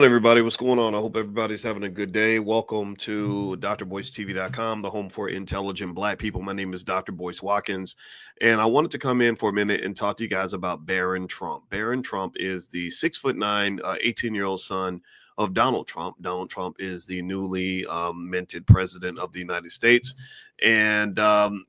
Everybody, what's going on? I hope everybody's having a good day. Welcome to drboycetv.com, the home for intelligent black people. My name is Dr. Boyce Watkins, and I wanted to come in for a minute and talk to you guys about Barron Trump. Barron Trump is the 6'9", 18-year-old son of Donald Trump. Donald Trump is the newly minted president of the United States. And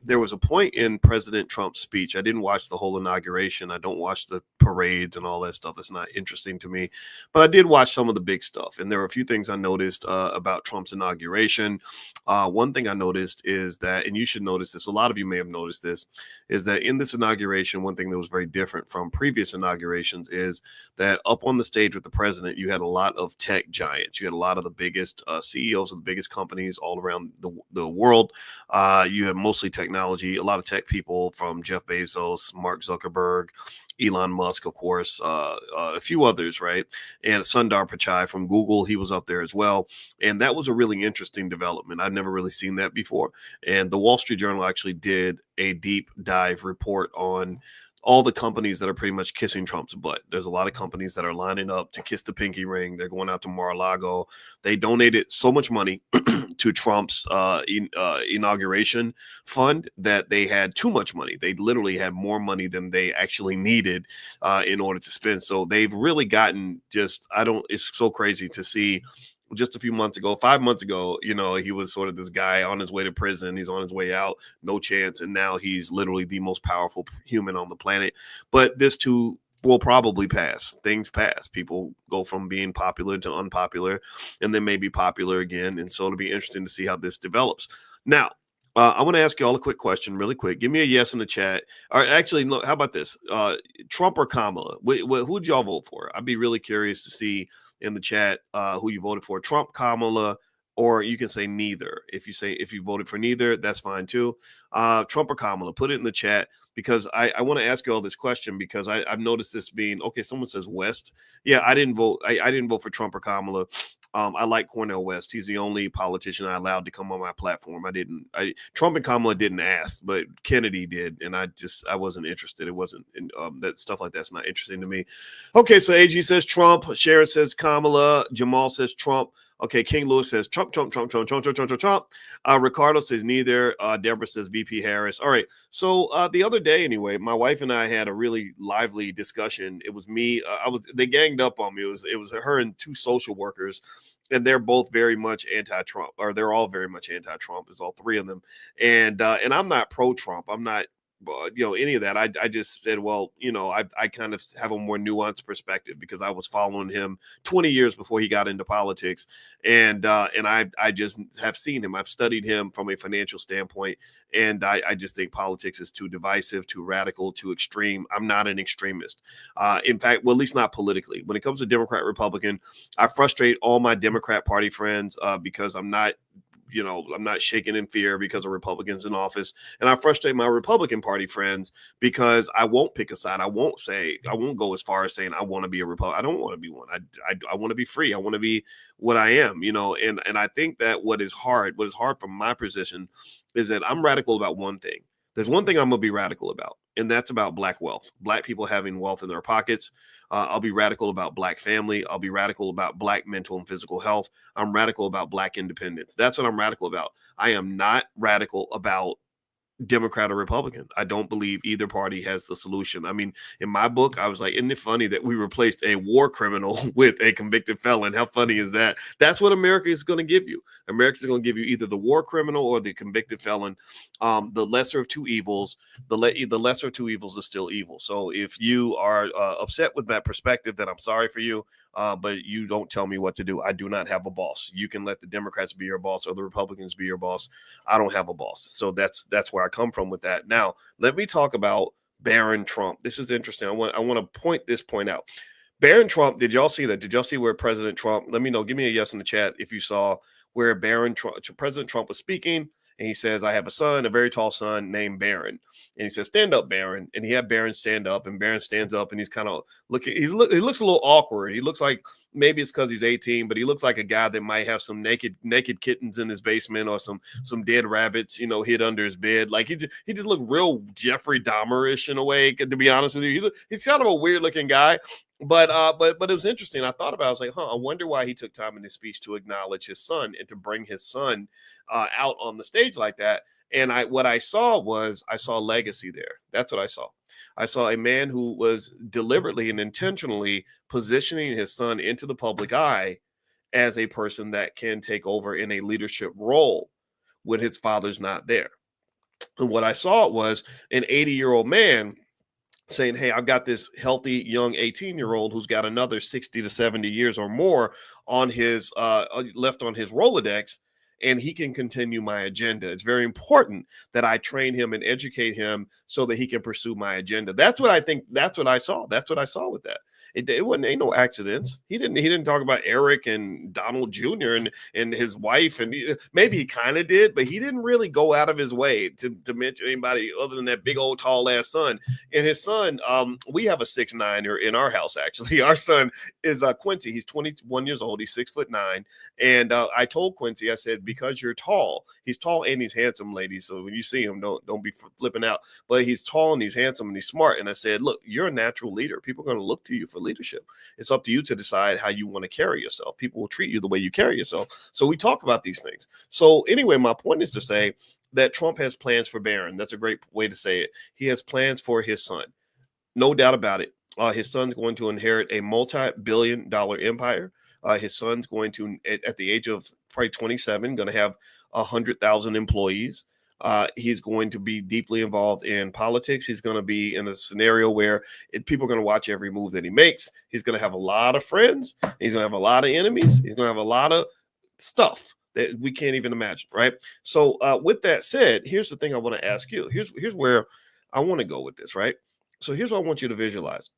there was a point in President Trump's speech. I didn't watch the whole inauguration. I don't watch the parades and all that stuff. It's not interesting to me. But I did watch some of the big stuff, and there were a few things I noticed about Trump's inauguration. One thing I noticed is that, and you should notice this, a lot of you may have noticed this, is that in this inauguration, one thing that was very different from previous inaugurations is that up on the stage with the president, you had a lot of tech giants. You had a lot of the biggest CEOs of the biggest companies all around the world. You had mostly technology, a lot of tech people from Jeff Bezos, Mark Zuckerberg, Elon Musk, of course, a few others, right? And Sundar Pichai from Google, he was up there as well. And that was a really interesting development. I've never really seen that before. And the Wall Street Journal actually did a deep dive report on all the companies that are pretty much kissing Trump's butt. There's a lot of companies that are lining up to kiss the pinky ring. They're going out to Mar-a-Lago. They donated so much money to Trump's inauguration fund that they had too much money. They literally had more money than they actually needed in order to spend. So they've really gotten it's so crazy to see. Just a few months ago, 5 months ago, he was sort of this guy on his way to prison. He's on his way out, no chance. And now he's literally the most powerful human on the planet. But this too will probably pass. Things pass. People go from being popular to unpopular and then maybe popular again. And so it'll be interesting to see how this develops. Now, I want to ask you all a quick question really quick. Give me a yes in the chat. Or actually, look, how about this? Trump or Kamala? Who'd y'all vote for? I'd be really curious to see in the chat who you voted for, Trump, Kamala, or you can say neither. If you voted for neither, that's fine too. Trump or Kamala, put it in the chat because I want to ask you all this question because I've noticed this being okay. Someone says West. Yeah, I didn't vote. I didn't vote for Trump or Kamala. I like Cornel West. He's the only politician I allowed to come on my platform. Trump and Kamala didn't ask, but Kennedy did, and I wasn't interested. It wasn't that stuff like that's not interesting to me. Okay, so AG says Trump. Sharon says Kamala. Jamal says Trump. Okay, King Lewis says Trump. Ricardo says neither. Deborah says VP Harris. All right. So the other day, anyway, my wife and I had a really lively discussion. It was me. They ganged up on me. It was her and two social workers, and they're both very much anti-Trump, or they're all very much anti-Trump. It's all three of them, and I'm not pro-Trump. I'm not. Any of that. I just said, well, I kind of have a more nuanced perspective because I was following him 20 years before he got into politics. And I just have seen him. I've studied him from a financial standpoint. And I just think politics is too divisive, too radical, too extreme. I'm not an extremist. In fact, well, at least not politically. When it comes to Democrat, Republican, I frustrate all my Democrat Party friends because I'm not shaking in fear because of Republicans in office. And I frustrate my Republican Party friends because I won't pick a side. I won't go as far as saying I want to be a Republican. I don't want to be one. I want to be free. I want to be what I am, and I think that what is hard from my position is that I'm radical about one thing. There's one thing I'm going to be radical about, and that's about Black wealth, Black people having wealth in their pockets. I'll be radical about Black family. I'll be radical about Black mental and physical health. I'm radical about Black independence. That's what I'm radical about. I am not radical about Democrat or Republican. I don't believe either party has the solution. I mean, in my book, I was like, isn't it funny that we replaced a war criminal with a convicted felon? How funny is that? That's what America is going to give you. America's going to give you either the war criminal or the convicted felon. The lesser of two evils. The lesser of two evils is still evil. So if you are upset with that perspective, then I'm sorry for you. But you don't tell me what to do. I do not have a boss. You can let the Democrats be your boss or the Republicans be your boss. I don't have a boss. So that's where I come from with that. Now, let me talk about Barron Trump. This is interesting. I want to point out. Barron Trump, did y'all see that? Did y'all see where President Trump, let me know, give me a yes in the chat if you saw where President Trump was speaking, and he says, I have a son, a very tall son named Barron. And he says, stand up, Barron. And he had Barron stand up, and Barron stands up, and he's kind of he looks a little awkward. He looks like, maybe it's because he's 18, but he looks like a guy that might have some naked kittens in his basement or some dead rabbits, hid under his bed. Like he just looked real Jeffrey Dahmer-ish in a way, to be honest with you. He's kind of a weird looking guy. But it was interesting. I thought about it. I was like, I wonder why he took time in his speech to acknowledge his son and to bring his son out on the stage like that. And what I saw was I saw legacy there. That's what I saw. I saw a man who was deliberately and intentionally positioning his son into the public eye as a person that can take over in a leadership role when his father's not there. And what I saw was an 80-year-old man saying, "Hey, I've got this healthy young 18-year-old who's got another 60 to 70 years or more on his left on his Rolodex, and he can continue my agenda. It's very important that I train him and educate him so that he can pursue my agenda." That's what I think. That's what I saw. That's what I saw with that. It wasn't ain't no accidents. He didn't talk about Eric and Donald Jr. and his wife, and maybe he kind of did, but he didn't really go out of his way to mention anybody other than that big old tall ass son. And his son, we have a 6'9" in our house. Actually, our son is Quincy. He's 21 years old. He's 6'9", and I told Quincy, I said, because you're tall, he's tall and he's handsome, ladies. So when you see him, don't be flipping out. But he's tall and he's handsome and he's smart. And I said, look, you're a natural leader. People are going to look to you for leadership. It's up to you to decide how you want to carry yourself. People will treat you the way you carry yourself. So we talk about these things. So anyway, my point is to say that Trump has plans for Barron. That's a great way to say it. He has plans for his son. No doubt about it. His son's going to inherit a multi-billion-dollar empire. His son's going to, at the age of probably 27, going to have 100,000 employees. He's going to be deeply involved in politics. He's going to be in a scenario where people are going to watch every move that he makes. He's going to have a lot of friends. He's going to have a lot of enemies. He's going to have a lot of stuff that we can't even imagine, right? So with that said, here's the thing I want to ask you. Here's where I want to go with this, right? So here's what I want you to visualize.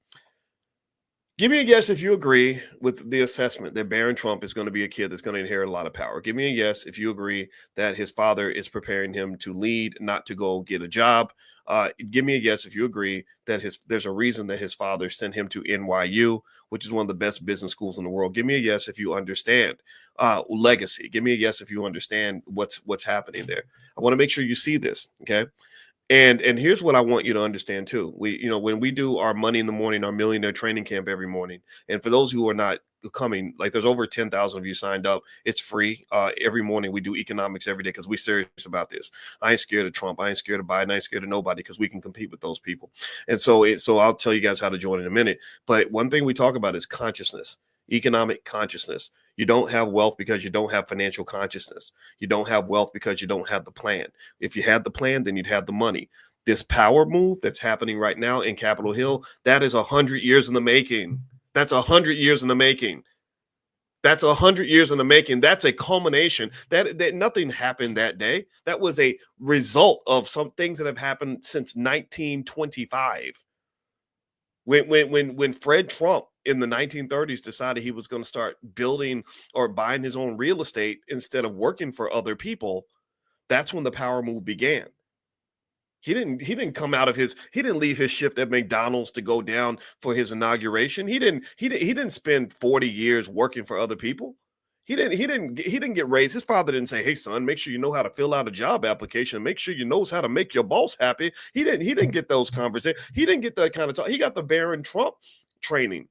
Give me a yes if you agree with the assessment that Barron Trump is going to be a kid that's going to inherit a lot of power. Give me a yes if you agree that his father is preparing him to lead, not to go get a job. Give me a yes if you agree that there's a reason that his father sent him to NYU, which is one of the best business schools in the world. Give me a yes if you understand legacy. Give me a yes if you understand what's happening there. I want to make sure you see this, okay? And here's what I want you to understand too. When we do our Money in the Morning, our millionaire training camp every morning, and for those who are not coming, like there's over 10,000 of you signed up. It's free. Every morning we do economics every day because we're serious about this. I ain't scared of Trump. I ain't scared of Biden. I ain't scared of nobody because we can compete with those people. And so I'll tell you guys how to join in a minute. But one thing we talk about is consciousness, economic consciousness. You don't have wealth because you don't have financial consciousness. You don't have wealth because you don't have the plan. If you had the plan, then you'd have the money. This power move that's happening right now in Capitol Hill, that is 100 years in the making. That's 100 years in the making. That's 100 years in the making. That's a culmination. That nothing happened that day. That was a result of some things that have happened since 1925. When Fred Trump in the 1930s decided he was going to start building or buying his own real estate instead of working for other people, that's when the power move began. He didn't come out of he didn't leave his shift at McDonald's to go down for his inauguration. He didn't spend 40 years working for other people. He didn't get raised. His father didn't say, "Hey son, make sure you know how to fill out a job application. Make sure you knows how to make your boss happy." He didn't get those conversations. He didn't get that kind of talk. He got the Barron Trump training.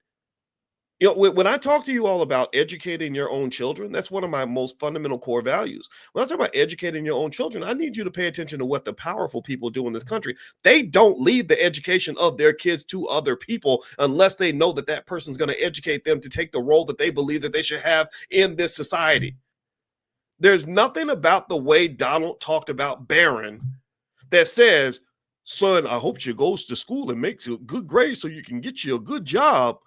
When I talk to you all about educating your own children, that's one of my most fundamental core values. When I talk about educating your own children, I need you to pay attention to what the powerful people do in this country. They don't leave the education of their kids to other people unless they know that that person's going to educate them to take the role that they believe that they should have in this society. There's nothing about the way Donald talked about Barron that says, "Son, I hope you goes to school and makes a good grade so you can get you a good job."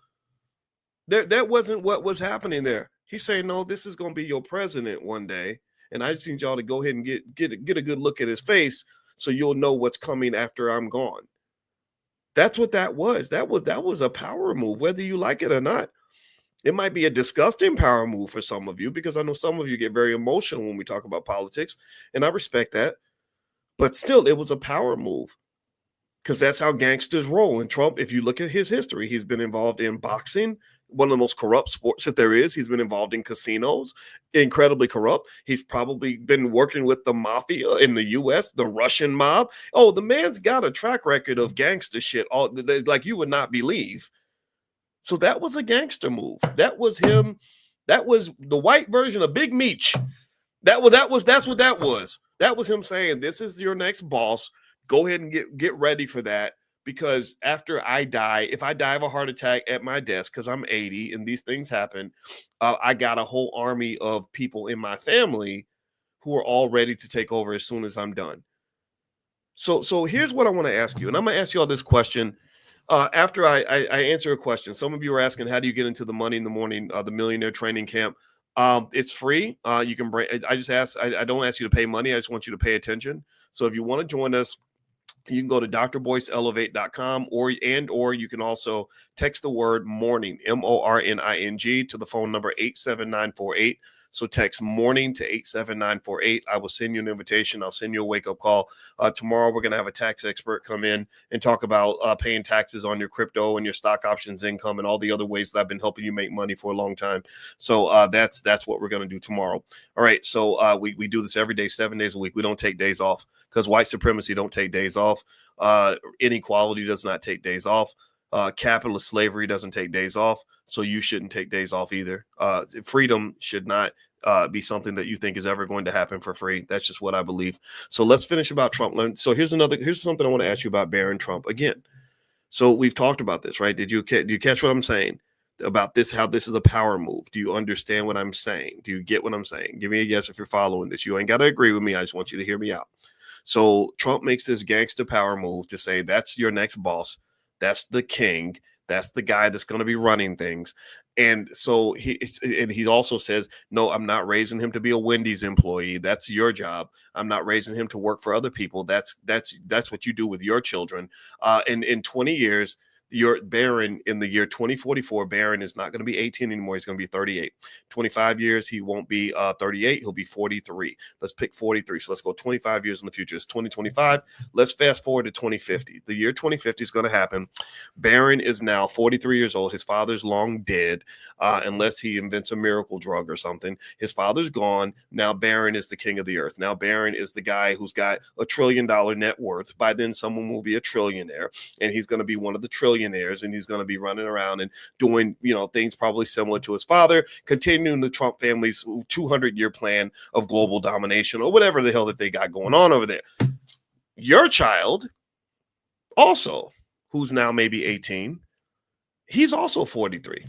That wasn't what was happening there. He's saying, "No, this is going to be your president one day, and I just need y'all to go ahead and get a good look at his face so you'll know what's coming after I'm gone." That's what that was. That was a power move, whether you like it or not. It might be a disgusting power move for some of you because I know some of you get very emotional when we talk about politics, and I respect that. But still, it was a power move. Because that's how gangsters roll. And Trump, if you look at his history, he's been involved in boxing, one of the most corrupt sports that there is. He's been involved in casinos, incredibly corrupt. He's probably been working with the mafia in the U.S., the Russian mob. Oh, the man's got a track record of gangster shit, like you would not believe. So that was a gangster move. That was him. That was the white version of Big Meech. That's what that was. That was him saying, "This is your next boss. Go ahead and get ready for that." Because after I die, if I die of a heart attack at my desk, because I'm 80 and these things happen, I got a whole army of people in my family who are all ready to take over as soon as I'm done. So here's what I want to ask you, and I'm gonna ask you all this question after I answer a question. Some of you are asking, how do you get into the Money in the Morning, the Millionaire Training Camp? It's free. You can bring. I just ask. I don't ask you to pay money. I just want you to pay attention. So if you want to join us, you can go to drboyceelevate.com or you can also text the word morning, MORNING, to the phone number 87948. So text morning to 87948. I will send you an invitation. I'll send you a wake-up call. Tomorrow we're going to have a tax expert come in and talk about paying taxes on your crypto and your stock options income and all the other ways that I've been helping you make money for a long time. So that's what we're going to do tomorrow. All right. So we do this every day, 7 days a week. We don't take days off because white supremacy don't take days off. Inequality does not take days off. Capitalist slavery doesn't take days off, so you shouldn't take days off either. Freedom should not be something that you think is ever going to happen for free. That's just what I believe. So let's finish about Trump. So here's something I want to ask you about Barron Trump again. So we've talked about this, right? Do you catch what I'm saying about this? How this is a power move? Do you understand what I'm saying? Do you get what I'm saying? Give me a yes if you're following this. You ain't got to agree with me. I just want you to hear me out. So Trump makes this gangster power move to say that's your next boss. That's the king. That's the guy that's going to be running things. And so he also says, no, I'm not raising him to be a Wendy's employee. That's your job. I'm not raising him to work for other people. That's what you do with your children. And in 20 years, your Barron in the year 2044, Barron is not going to be 18 anymore. He's going to be 38. 25 years, he won't be 38. He'll be 43. Let's pick 43. So let's go 25 years in the future. It's 2025. Let's fast forward to 2050. The year 2050 is going to happen. Barron is now 43 years old. His father's long dead, unless he invents a miracle drug or something. His father's gone. Now Barron is the king of the earth. Now Barron is the guy who's got $1 trillion net worth. By then, someone will be a trillionaire, and he's going to be one of the trillionaires, and he's going to be running around and doing, things probably similar to his father, continuing the Trump family's 200-year plan of global domination or whatever the hell that they got going on over there. Your child also, who's now maybe 18, he's also 43.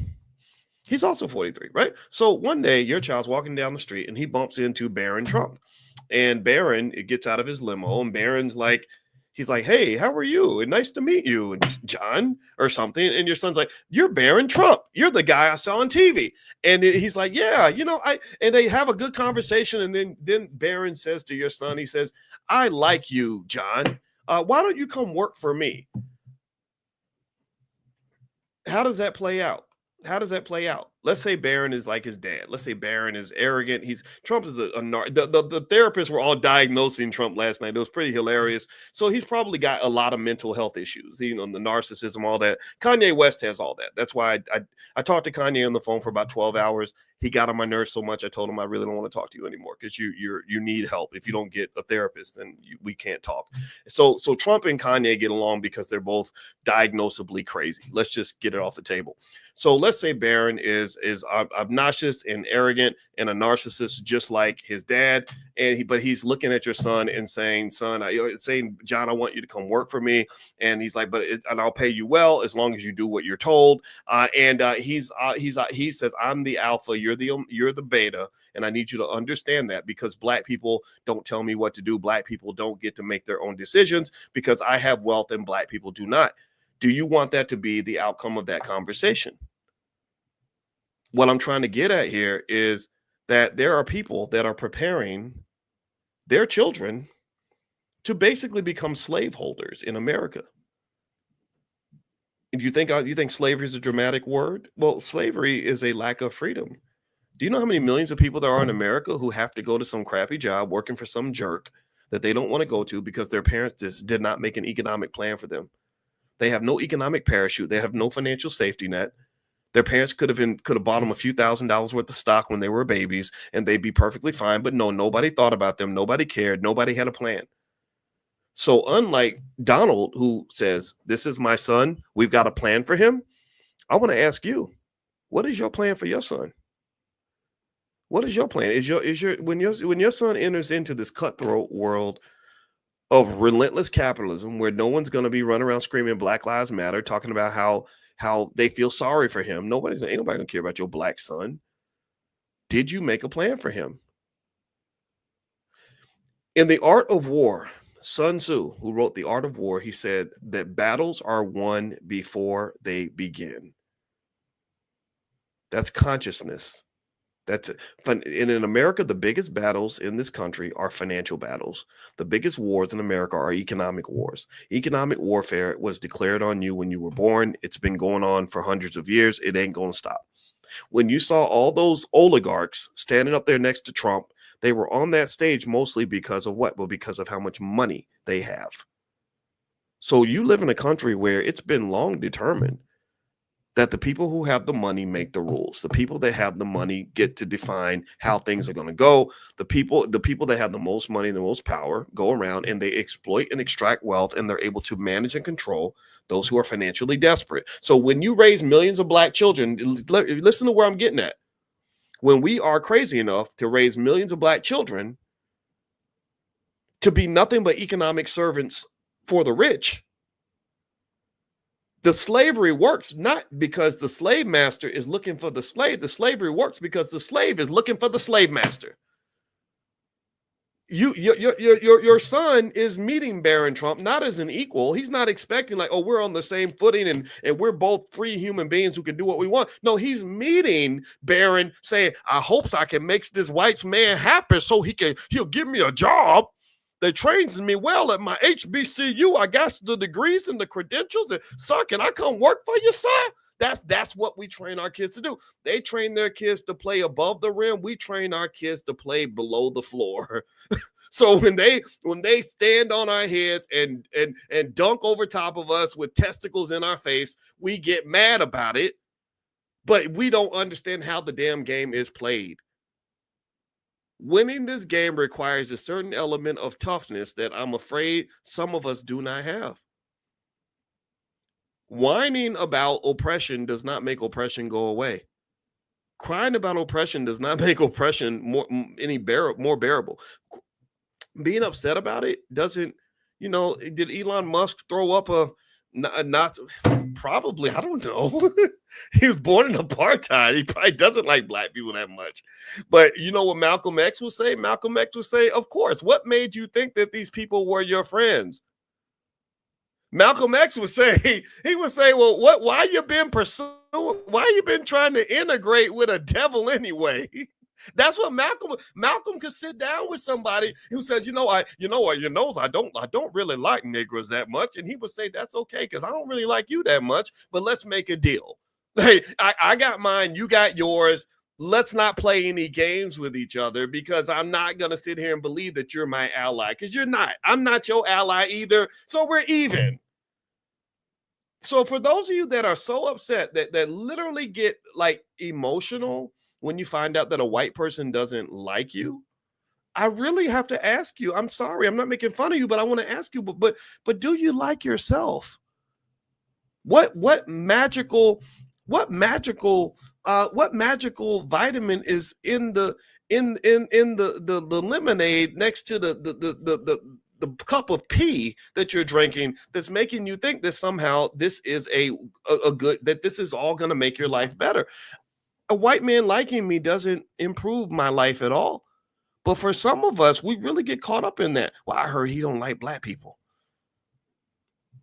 He's also 43, right? So one day your child's walking down the street and he bumps into Barron Trump. And Barron gets out of his limo, and Barron's like, he's like, hey, how are you? And nice to meet you, John, or something. And your son's like, you're Barron Trump. You're the guy I saw on TV. And he's like, yeah, and they have a good conversation. And then Barron says to your son, he says, I like you, John. Why don't you come work for me? How does that play out? Let's say Barron is like his dad. Let's say Barron is arrogant. Trump is the therapists were all diagnosing Trump last night. It was pretty hilarious. So he's probably got a lot of mental health issues, the narcissism, all that. Kanye West has all that. That's why I talked to Kanye on the phone for about 12 hours. He got on my nerves so much. I told him I really don't want to talk to you anymore because you need help. If you don't get a therapist, then we can't talk. So Trump and Kanye get along because they're both diagnosably crazy. Let's just get it off the table. So let's say Barron is obnoxious and arrogant and a narcissist, just like his dad. But he's looking at your son and saying, son, John, I want you to come work for me. And he's like, and I'll pay you well as long as you do what you're told. He says, I'm the alpha, you're the beta, and I need you to understand that because Black people don't tell me what to do. Black people don't get to make their own decisions because I have wealth and Black people do not. Do you want that to be the outcome of that conversation? What I'm trying to get at here is that there are people that are preparing their children to basically become slaveholders in America. Do you think slavery is a dramatic word? Well, slavery is a lack of freedom. Do you know how many millions of people there are in America who have to go to some crappy job working for some jerk that they don't want to go to because their parents just did not make an economic plan for them? They have no economic parachute. They have no financial safety net. Their parents could have bought them a few $1,000s worth of stock when they were babies, and they'd be perfectly fine. But no, nobody thought about them. Nobody cared. Nobody had a plan. So unlike Donald, who says, this is my son, we've got a plan for him, I want to ask you, what is your plan for your son? What is your plan? Is your when your son enters into this cutthroat world of relentless capitalism where no one's going to be running around screaming Black Lives Matter, talking about how they feel sorry for him. Ain't nobody gonna care about your black son. Did you make a plan for him? In The Art of War, Sun Tzu, who wrote The Art of War, he said that battles are won before they begin. That's consciousness. That's fun. And in America, the biggest battles in this country are financial battles. The biggest wars in America are economic wars. Economic warfare was declared on you when you were born. It's been going on for hundreds of years. It ain't going to stop. When you saw all those oligarchs standing up there next to Trump, they were on that stage mostly because of what? Well, because of how much money they have. So you live in a country where it's been long determined that the people who have the money make the rules. The people that have the money get to define how things are going to go. The people that have the most money, the most power, go around and they exploit and extract wealth, and they're able to manage and control those who are financially desperate. So when you raise millions of black children, listen to where I'm getting at. When we are crazy enough to raise millions of black children to be nothing but economic servants for the rich, the slavery works not because the slave master is looking for the slave. The slavery works because the slave is looking for the slave master. Your son is meeting Barron Trump not as an equal. He's not expecting like, oh, we're on the same footing and we're both free human beings who can do what we want. No, he's meeting Barron saying, I hopes I can make this white man happy so he'll give me a job. They trains me well at my HBCU. I got the degrees and the credentials. And sir, can I come work for you, sir? That's what we train our kids to do. They train their kids to play above the rim. We train our kids to play below the floor. So when they stand on our heads and dunk over top of us with testicles in our face, we get mad about it, but we don't understand how the damn game is played. Winning this game requires a certain element of toughness that I'm afraid some of us do not have. Whining about oppression does not make oppression go away. Crying about oppression does not make oppression more bearable. Being upset about it doesn't, did Elon Musk throw up a not probably, I don't know. He was born in apartheid. He probably doesn't like black people that much. But you know what Malcolm X would say? Malcolm X would say, of course, what made you think that these people were your friends? Malcolm X would say, well, why you been pursuing? Why you been trying to integrate with a devil anyway? That's what Malcolm could sit down with somebody who says, I don't really like Negroes that much. And he would say, that's okay, because I don't really like you that much, but let's make a deal. Hey, I got mine, you got yours. Let's not play any games with each other, because I'm not going to sit here and believe that you're my ally, because you're not. I'm not your ally either. So we're even. So for those of you that are so upset that literally get like emotional when you find out that a white person doesn't like you, I really have to ask you. I'm sorry, I'm not making fun of you, but I want to ask you, but do you like yourself? What magical vitamin is in the lemonade next to the cup of pee that you're drinking that's making you think that somehow this is a good, that this is all going to make your life better? A white man liking me doesn't improve my life at all. But for some of us, we really get caught up in that. Well, I heard he don't like black people.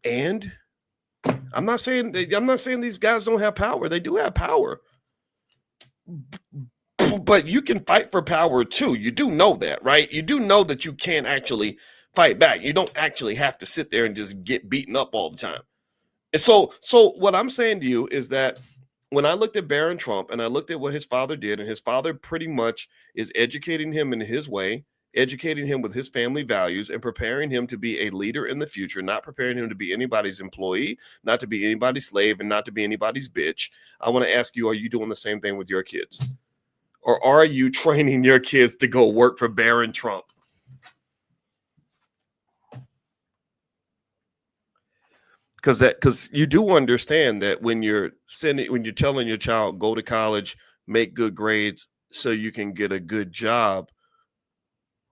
And I'm not saying these guys don't have power. They do have power. But you can fight for power too. You do know that, right? You do know that you can't actually fight back. You don't actually have to sit there and just get beaten up all the time. And so what I'm saying to you is that when I looked at Barron Trump and I looked at what his father did, and his father pretty much is educating him in his way, educating him with his family values, and preparing him to be a leader in the future, not preparing him to be anybody's employee, not to be anybody's slave, and not to be anybody's bitch. I want to ask you, are you doing the same thing with your kids? Or are you training your kids to go work for Barron Trump? because you do understand that when you're telling your child go to college, make good grades so you can get a good job,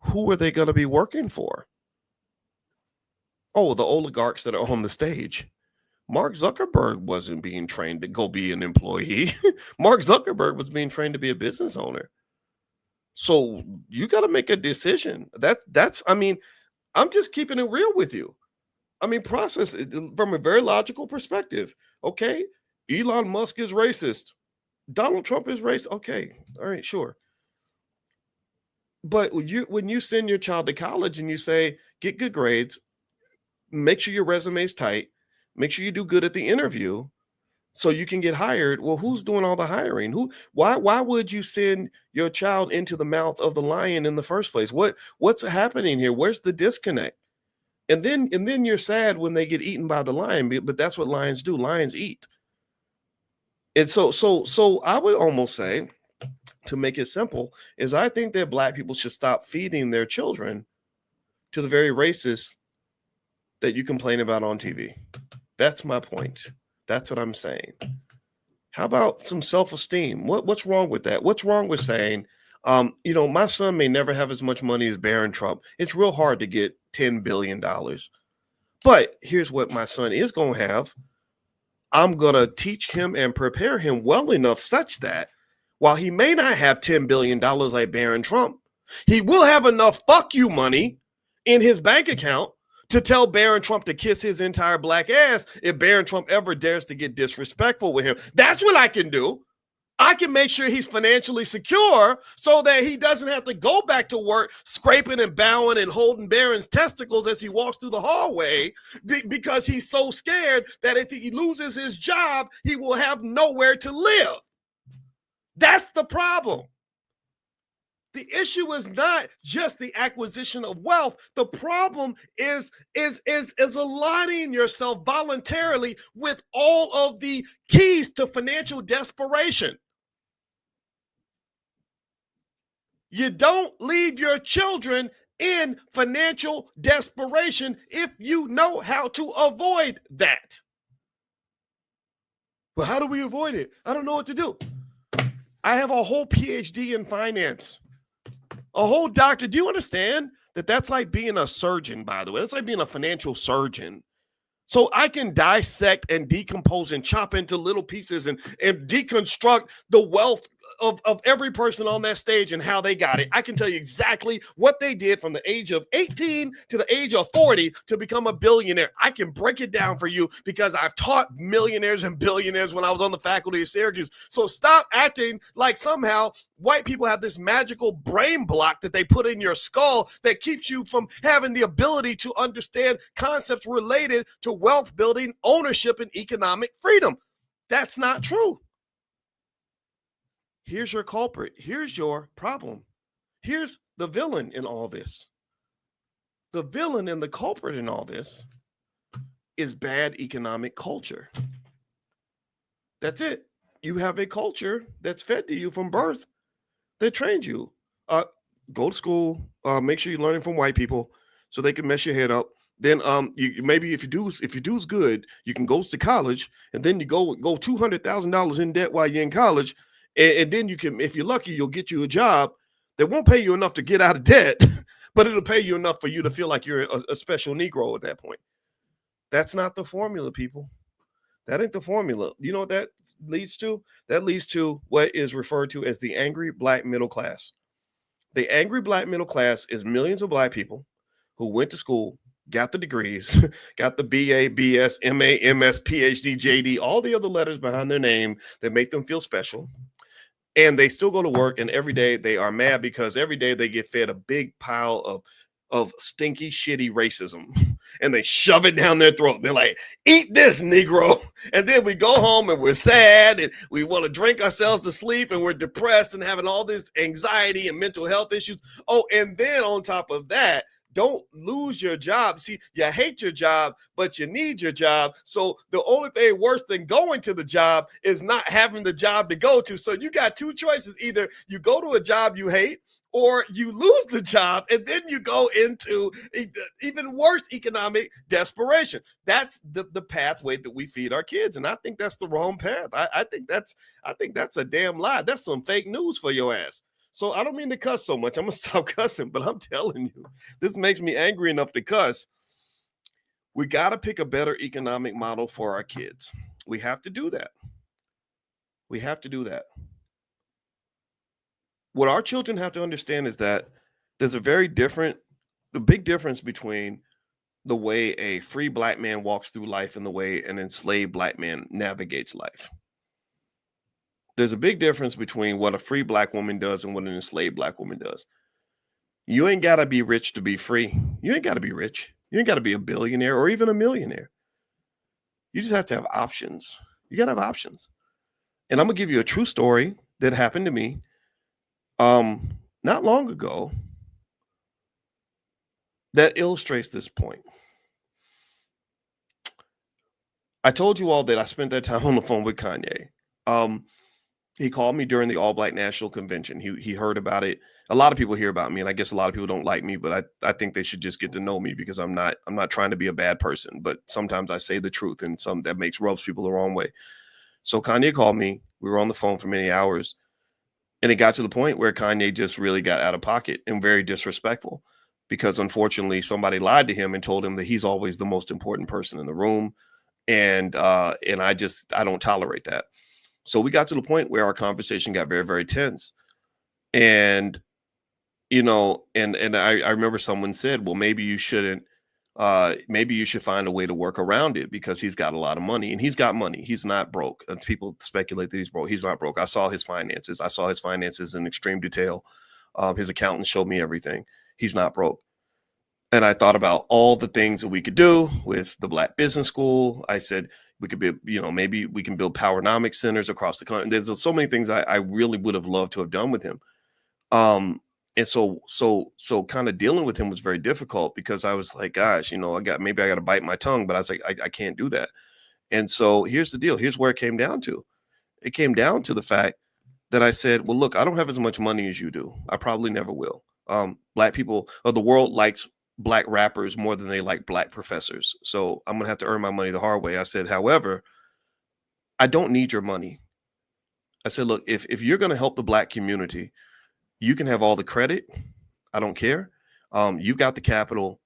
who are they going to be working for? Oh, the oligarchs that are on the stage. Mark Zuckerberg wasn't being trained to go be an employee. Mark Zuckerberg was being trained to be a business owner. So you got to make a decision. That's I mean, I'm just keeping it real with you. I mean, process it from a very logical perspective. Okay, Elon Musk is racist. Donald Trump is racist. Okay, all right, sure. But when you send your child to college and you say get good grades, make sure your resume is tight, make sure you do good at the interview, so you can get hired. Well, who's doing all the hiring? Why would you send your child into the mouth of the lion in the first place? What's happening here? Where's the disconnect? And then you're sad when they get eaten by the lion, but that's what lions do. Lions eat. And so I would almost say, to make it simple, is I think that black people should stop feeding their children to the very racists that you complain about on TV. That's my point. That's what I'm saying. How about some self-esteem? What's wrong with that? What's wrong with saying, my son may never have as much money as Barron Trump. It's real hard to get $10 billion. But here's what my son is going to have. I'm going to teach him and prepare him well enough such that while he may not have $10 billion like Barron Trump, he will have enough fuck you money in his bank account to tell Barron Trump to kiss his entire black ass if Barron Trump ever dares to get disrespectful with him. That's what I can do. I can make sure he's financially secure so that he doesn't have to go back to work scraping and bowing and holding Barron's testicles as he walks through the hallway because he's so scared that if he loses his job, he will have nowhere to live. That's the problem. The issue is not just the acquisition of wealth. The problem is aligning yourself voluntarily with all of the keys to financial desperation. You don't leave your children in financial desperation if you know how to avoid that. Well, how do we avoid it? I don't know what to do. I have a whole PhD in finance, a whole doctor. Do you understand that that's like being a surgeon, by the way? That's like being a financial surgeon. So I can dissect and decompose and chop into little pieces and deconstruct the wealth of every person on that stage and how they got it. I can tell you exactly what they did from the age of 18 to the age of 40 to become a billionaire. I can break it down for you because I've taught millionaires and billionaires when I was on the faculty of Syracuse. So stop acting like somehow white people have this magical brain block that they put in your skull that keeps you from having the ability to understand concepts related to wealth building, ownership, and economic freedom. That's not true. Here's your culprit. Here's your problem. Here's the villain in all this. The villain and the culprit in all this is bad economic culture. That's it. You have a culture that's fed to you from birth that trained you. Go to school. Make sure you're learning from white people so they can mess your head up. Then you maybe if you do's good, you can go to college, and then you go $200,000 in debt while you're in college. And then you can, if you're lucky, you'll get you a job that won't pay you enough to get out of debt, but it'll pay you enough for you to feel like you're a special Negro at that point. That's not the formula, people. That ain't the formula. You know what that leads to? That leads to what is referred to as the angry black middle class. The angry black middle class is millions of black people who went to school, got the degrees, got the BA, BS, MA, MS, PhD, JD, all the other letters behind their name that make them feel special. And they still go to work, and every day they are mad because every day they get fed a big pile of stinky, shitty racism, and they shove it down their throat. They're like, eat this, Negro. And then we go home and we're sad and we want to drink ourselves to sleep and we're depressed and having all this anxiety and mental health issues. Oh, and then on top of that, don't lose your job. See, you hate your job, but you need your job. So the only thing worse than going to the job is not having the job to go to. So you got two choices. Either you go to a job you hate, or you lose the job and then you go into even worse economic desperation. That's the pathway that we feed our kids, and I think that's the wrong path. I think that's a damn lie. That's some fake news for your ass. So I don't mean to cuss so much. I'm gonna stop cussing, but I'm telling you, this makes me angry enough to cuss. We got to pick a better economic model for our kids. We have to do that. We have to do that. What our children have to understand is that there's the big difference between the way a free black man walks through life and the way an enslaved black man navigates life. There's a big difference between what a free black woman does and what an enslaved black woman does. You ain't got to be rich to be free. You ain't got to be rich. You ain't got to be a billionaire or even a millionaire. You just have to have options. You got to have options. And I'm going to give you a true story that happened to me not long ago that illustrates this point. I told you all that I spent that time on the phone with Kanye. He called me during the All Black National Convention. He heard about it. A lot of people hear about me, and I guess a lot of people don't like me, but I think they should just get to know me because I'm not trying to be a bad person, but sometimes I say the truth, and some that rubs people the wrong way. So Kanye called me. We were on the phone for many hours, and it got to the point where Kanye just really got out of pocket and very disrespectful because unfortunately somebody lied to him and told him that he's always the most important person in the room, and I don't tolerate that. So we got to the point where our conversation got very, very tense. And, and I remember someone said, well, maybe you shouldn't, maybe you should find a way to work around it because he's got a lot of money and he's got money. He's not broke. And people speculate that he's broke. He's not broke. I saw his finances. I saw his finances in extreme detail. His accountant showed me everything. He's not broke. And I thought about all the things that we could do with the Black Business School. I said, we could be, maybe we can build powernomics centers across the country. There's so many things I really would have loved to have done with him. And so kind of dealing with him was very difficult because I was like, gosh, maybe I got to bite my tongue, but I was like, I can't do that. And so here's the deal. Here's where it came down to. It came down to the fact that I said, well, look, I don't have as much money as you do. I probably never will. Black people or the world likes Black rappers more than they like Black professors. So I'm going to have to earn my money the hard way. I said, however, I don't need your money. I said, look, if you're going to help the Black community, you can have all the credit. I don't care. You got the capital.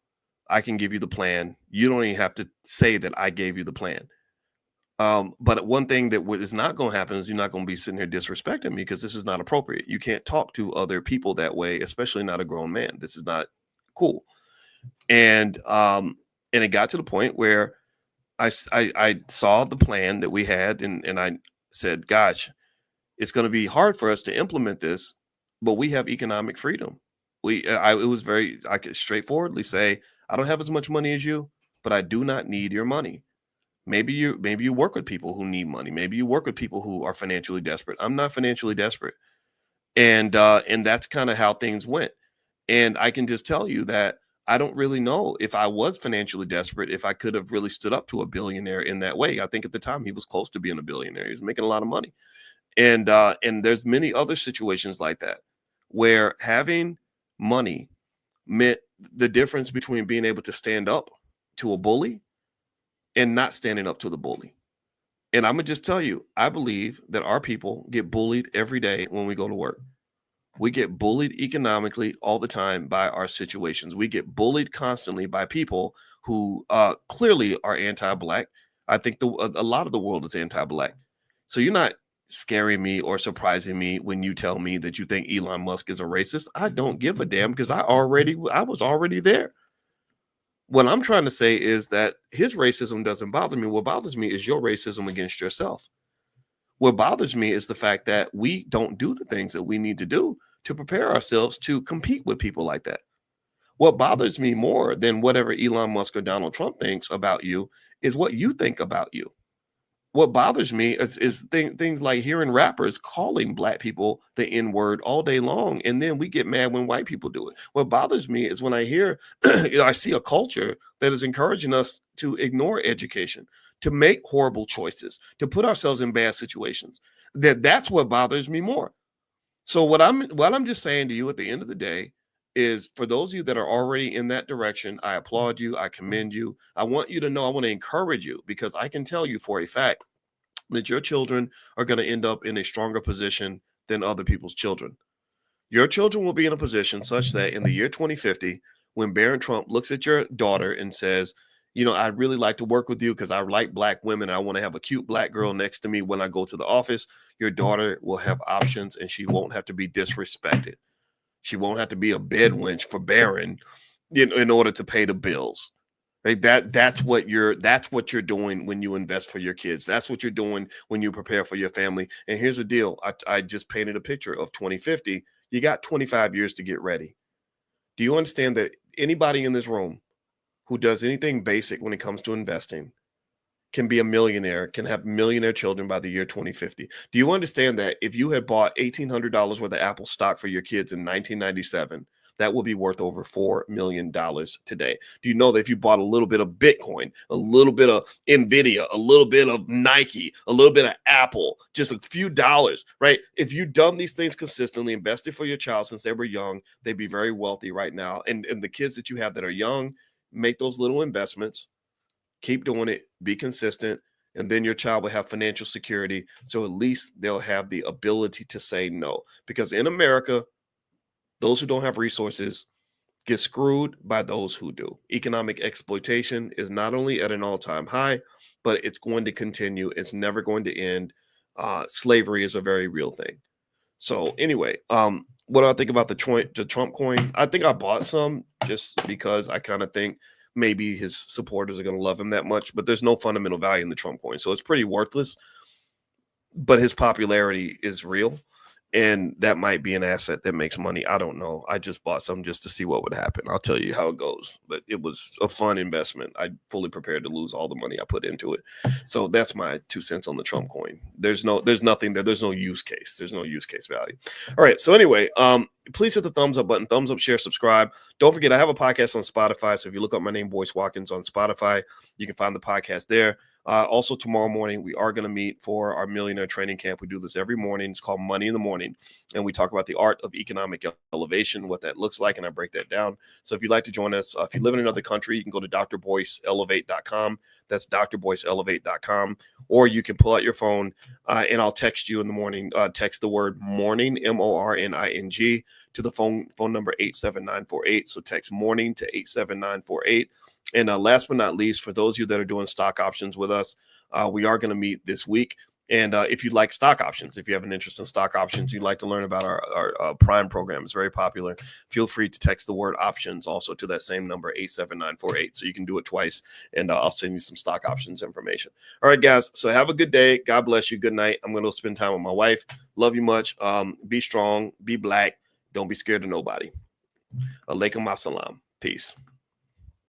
I can give you the plan. You don't even have to say that I gave you the plan. But one thing that is not going to happen is you're not going to be sitting here disrespecting me because this is not appropriate. You can't talk to other people that way, especially not a grown man. This is not cool. And it got to the point where I saw the plan that we had, and I said, gosh, it's going to be hard for us to implement this, but we have economic freedom. I could straightforwardly say, I don't have as much money as you, but I do not need your money. Maybe you work with people who need money. Maybe you work with people who are financially desperate. I'm not financially desperate. And that's kind of how things went. And I can just tell you that I don't really know if I was financially desperate, if I could have really stood up to a billionaire in that way. I think at the time he was close to being a billionaire. He was making a lot of money. And there's many other situations like that where having money meant the difference between being able to stand up to a bully and not standing up to the bully. And I'm going to just tell you, I believe that our people get bullied every day when we go to work. We get bullied economically all the time by our situations. We get bullied constantly by people who clearly are anti-Black. I think a lot of the world is anti-Black. So you're not scaring me or surprising me when you tell me that you think Elon Musk is a racist. I don't give a damn because I was already there. What I'm trying to say is that his racism doesn't bother me. What bothers me is your racism against yourself. What bothers me is the fact that we don't do the things that we need to do to prepare ourselves to compete with people like that. What bothers me more than whatever Elon Musk or Donald Trump thinks about you is what you think about you. What bothers me is things like hearing rappers calling Black people the N-word all day long, and then we get mad when white people do it. What bothers me is when I hear, I see a culture that is encouraging us to ignore education, to make horrible choices, to put ourselves in bad situations. That's what bothers me more. So what I'm just saying to you at the end of the day is, for those of you that are already in that direction, I applaud you. I commend you. I want you to know, I want to encourage you, because I can tell you for a fact that your children are going to end up in a stronger position than other people's children. Your children will be in a position such that in the year 2050, when Barron Trump looks at your daughter and says, I'd really like to work with you because I like black women. I want to have a cute black girl next to me when I go to the office. Your daughter will have options and she won't have to be disrespected. She won't have to be a bed wench for Barron in order to pay the bills. Right? That's what you're doing when you invest for your kids. That's what you're doing when you prepare for your family. And here's the deal. I just painted a picture of 2050. You got 25 years to get ready. Do you understand that anybody in this room who does anything basic when it comes to investing can be a millionaire, can have millionaire children by the year 2050? Do you understand that if you had bought $1,800 worth of Apple stock for your kids in 1997, that will be worth over $4 million today? Do you know that if you bought a little bit of Bitcoin, a little bit of Nvidia, a little bit of Nike, a little bit of Apple, just a few dollars, right? If you've done these things consistently, invested for your child since they were young, they'd be very wealthy right now. And the kids that you have that are young, make those little investments. Keep doing it, be consistent, and then your child will have financial security. So at least they'll have the ability to say no. Because in America, those who don't have resources get screwed by those who do. Economic exploitation is not only at an all-time high, but it's going to continue. It's never going to end. Slavery is a very real thing. So anyway, what do I think about the Trump coin? I think I bought some just because I kind of think maybe his supporters are going to love him that much, but there's no fundamental value in the Trump coin. So it's pretty worthless, but his popularity is real. And that might be an asset that makes money. I don't know. I just bought some just to see what would happen. I'll tell you how it goes. But it was a fun investment. I fully prepared to lose all the money I put into it. So that's my 2 cents on the Trump coin. There's nothing there. There's no use case. There's no use case value. All right. So anyway, please hit the thumbs up button. Thumbs up, share, subscribe. Don't forget, I have a podcast on Spotify. So if you look up my name, Boyce Watkins, on Spotify, you can find the podcast there. Also, tomorrow morning, we are going to meet for our millionaire training camp. We do this every morning. It's called Money in the Morning. And we talk about the art of economic elevation, what that looks like, and I break that down. So if you'd like to join us, if you live in another country, you can go to drboyceelevate.com. That's drboyceelevate.com. Or you can pull out your phone and I'll text you in the morning. Text the word morning, MORNING, to the phone number 87948. So text morning to 87948. And last but not least, for those of you that are doing stock options with us, we are going to meet this week. And if you'd like stock options, if you have an interest in stock options, you'd like to learn about our Prime program, it's very popular. Feel free to text the word options also to that same number, 87948. So you can do it twice, and I'll send you some stock options information. All right, guys. So have a good day. God bless you. Good night. I'm going to spend time with my wife. Love you much. Be strong. Be black. Don't be scared of nobody. Alaikum assalam. Peace.